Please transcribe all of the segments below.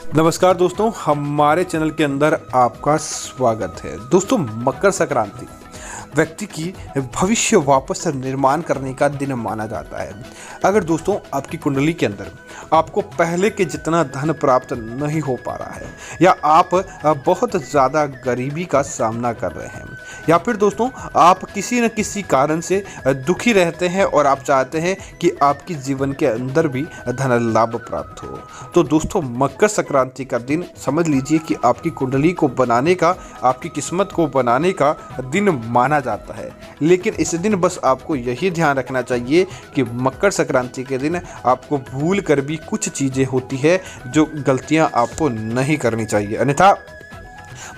नमस्कार दोस्तों, हमारे चैनल के अंदर आपका स्वागत है। दोस्तों, मकर संक्रांति व्यक्ति की भविष्य वापस से निर्माण करने का दिन माना जाता है। अगर दोस्तों आपकी कुंडली के अंदर आपको पहले के जितना धन प्राप्त नहीं हो पा रहा है, या आप बहुत ज़्यादा गरीबी का सामना कर रहे हैं, या फिर दोस्तों आप किसी न किसी कारण से दुखी रहते हैं और आप चाहते हैं कि आपकी जीवन के अंदर भी धन लाभ प्राप्त हो, तो दोस्तों मकर संक्रांति का दिन समझ लीजिए कि आपकी कुंडली को बनाने का, आपकी किस्मत को बनाने का दिन माना जाता है। लेकिन इस दिन बस आपको यही ध्यान रखना चाहिए कि मकर संक्रांति के दिन आपको भूल कर भी कुछ चीज़ें होती है जो गलतियां आपको नहीं करनी चाहिए। अन्यथा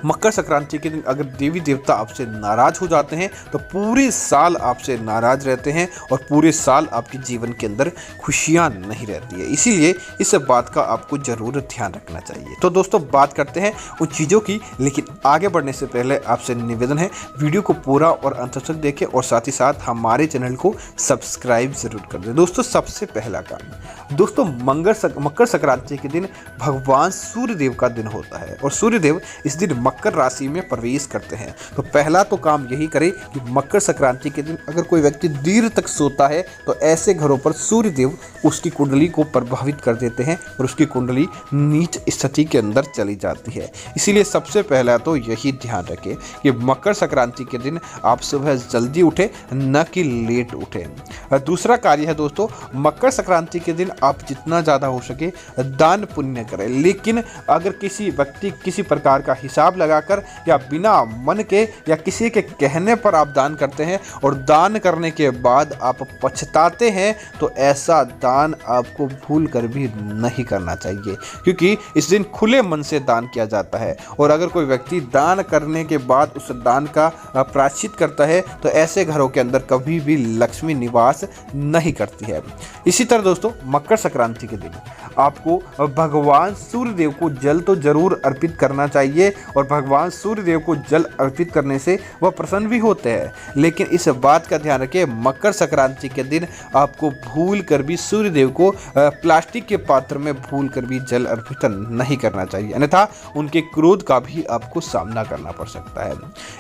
मकर संक्रांति के दिन अगर देवी देवता आपसे नाराज हो जाते हैं तो पूरे साल आपसे नाराज रहते हैं और पूरे साल आपके जीवन के अंदर खुशियां नहीं रहती है। इसीलिए इस बात का आपको ज़रूर ध्यान रखना चाहिए। तो दोस्तों बात करते हैं उन चीज़ों की, लेकिन आगे बढ़ने से पहले आपसे निवेदन है वीडियो को पूरा और अंत तक देखें और साथ ही साथ हमारे चैनल को सब्सक्राइब जरूर कर दें। दोस्तों सबसे पहला काम, दोस्तों मकर संक्रांति के दिन भगवान सूर्यदेव का दिन होता है और सूर्यदेव इस दिन मकर राशि में प्रवेश करते हैं। तो पहला तो काम यही करें कि मकर संक्रांति के दिन अगर कोई व्यक्ति देर तक सोता है तो ऐसे घरों पर सूर्यदेव उसकी कुंडली को प्रभावित कर देते हैं और उसकी कुंडली नीच स्थिति के अंदर चली जाती है। इसीलिए सबसे पहला तो यही ध्यान रखें कि मकर संक्रांति के दिन आप सुबह जल्दी उठें, न कि लेट उठें। दूसरा कार्य है दोस्तों, मकर संक्रांति के दिन आप जितना ज़्यादा हो सके दान पुण्य करें। लेकिन अगर किसी व्यक्ति किसी प्रकार का हिसाब लगाकर या बिना मन के या किसी के कहने पर आप दान करते हैं और दान करने के बाद आप पछताते हैं, तो ऐसा दान आपको भूल कर भी नहीं करना चाहिए, क्योंकि इस दिन खुले मन से दान किया जाता है। और अगर कोई व्यक्ति दान करने के बाद उस दान का प्रायश्चित करता है तो ऐसे घरों के अंदर कभी भी लक्ष्मी निवास नहीं करती है। इसी तरह दोस्तों मकर संक्रांति के दिन आपको भगवान सूर्यदेव को जल तो जरूर अर्पित करना चाहिए और भगवान सूर्यदेव को जल अर्पित करने से वह प्रसन्न भी होते हैं। लेकिन इस बात का ध्यान रखें, मकर संक्रांति के दिन आपको भूल कर भी सूर्यदेव को प्लास्टिक के पात्र में भूल कर भी जल अर्पित नहीं करना चाहिए, अन्यथा उनके क्रोध का भी आपको सामना करना पड़ सकता है।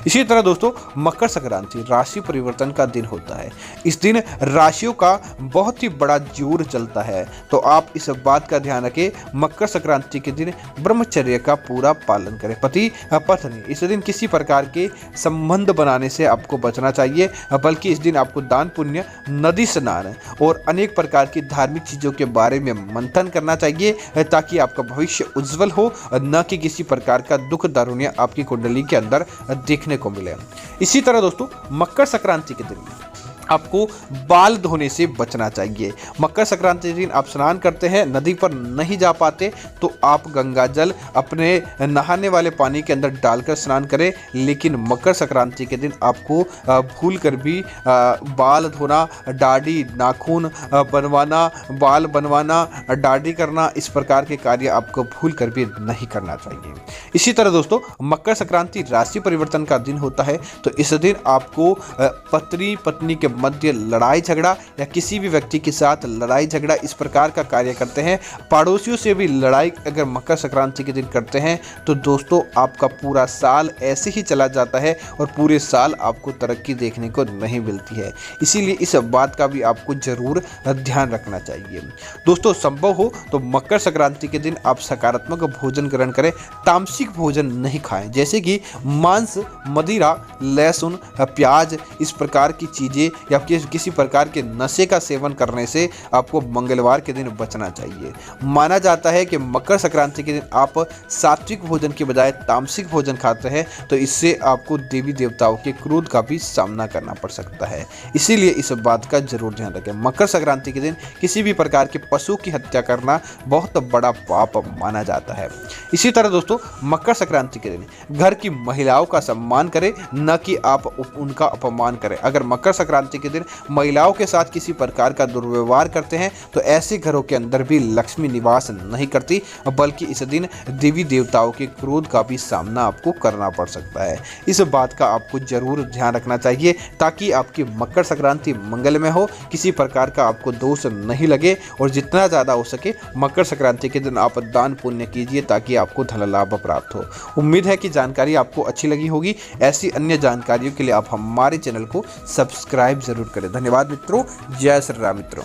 इसी तरह दोस्तों मकर संक्रांति राशि परिवर्तन का दिन होता है। इस दिन राशियों का बहुत ही बड़ा जोर चलता है, तो आप इस बात का ध्यान रखें, मकर संक्रांति के दिन ब्रह्मचर्य का पूरा पालन करें। पति पत्नी इस दिन किसी प्रकार के संबंध बनाने से आपको बचना चाहिए, बल्कि इस दिन आपको दान पुण्य, नदी स्नान और अनेक प्रकार की धार्मिक चीज़ों के बारे में मंथन करना चाहिए, ताकि आपका भविष्य उज्जवल हो, न कि किसी प्रकार का दुख दारुण्य आपकी कुंडली के अंदर देखने को मिले। इसी तरह दोस्तों मकर संक्रांति के दिन आपको बाल धोने से बचना चाहिए। मकर संक्रांति के दिन आप स्नान करते हैं, नदी पर नहीं जा पाते तो आप गंगा जल अपने नहाने वाले पानी के अंदर डालकर स्नान करें। लेकिन मकर संक्रांति के दिन आपको भूल कर भी बाल धोना, दाढ़ी नाखून बनवाना, बाल बनवाना, दाढ़ी करना, इस प्रकार के कार्य आपको भूल कर भी नहीं करना चाहिए। इसी तरह दोस्तों मकर संक्रांति राशि परिवर्तन का दिन होता है, तो इस दिन आपको पति पत्नी के मध्य लड़ाई झगड़ा या किसी भी व्यक्ति के साथ लड़ाई झगड़ा इस प्रकार का कार्य करते हैं, पड़ोसियों से भी लड़ाई अगर मकर संक्रांति के दिन करते हैं, तो दोस्तों आपका पूरा साल ऐसे ही चला जाता है और पूरे साल आपको तरक्की देखने को नहीं मिलती है। इसीलिए इस बात का भी आपको जरूर ध्यान रखना चाहिए। दोस्तों संभव हो तो मकर संक्रांति के दिन आप सकारात्मक भोजन ग्रहण करें, तामसिक भोजन नहीं खाएं, जैसे कि मांस, मदिरा, लहसुन, प्याज, इस प्रकार की चीज़ें या किसी प्रकार के नशे का सेवन करने से आपको मंगलवार के दिन बचना चाहिए। माना जाता है कि मकर संक्रांति के दिन आप सात्विक भोजन के बजाय तामसिक भोजन खाते हैं तो इससे आपको देवी देवताओं के क्रोध का भी सामना करना पड़ सकता है। इसीलिए इस बात का जरूर ध्यान रखें, मकर संक्रांति के दिन किसी भी प्रकार के पशु की हत्या करना बहुत बड़ा पाप माना जाता है। इसी तरह दोस्तों मकर संक्रांति के दिन घर की महिलाओं का सम्मान करें, न कि आप उनका अपमान करें। अगर मकर संक्रांति के दिन महिलाओं के साथ किसी प्रकार का दुर्व्यवहार करते हैं तो ऐसे घरों के अंदर भी लक्ष्मी निवास नहीं करती, बल्कि इस दिन देवी देवताओं के क्रोध का भी सामना आपको करना पड़ सकता है। इस बात का आपको जरूर ध्यान रखना चाहिए ताकि आपकी मकर संक्रांति मंगलमय हो, किसी प्रकार का आपको दोष नहीं लगे और जितना ज़्यादा हो सके मकर संक्रांति के दिन आप दान पुण्य कीजिए ताकि आपको धन लाभ प्राप्त हो। उम्मीद है कि जानकारी आपको अच्छी लगी होगी। ऐसी अन्य जानकारियों के लिए आप हमारे चैनल को सब्सक्राइब जरूर करें। धन्यवाद मित्रों। जय श्री राम मित्रों।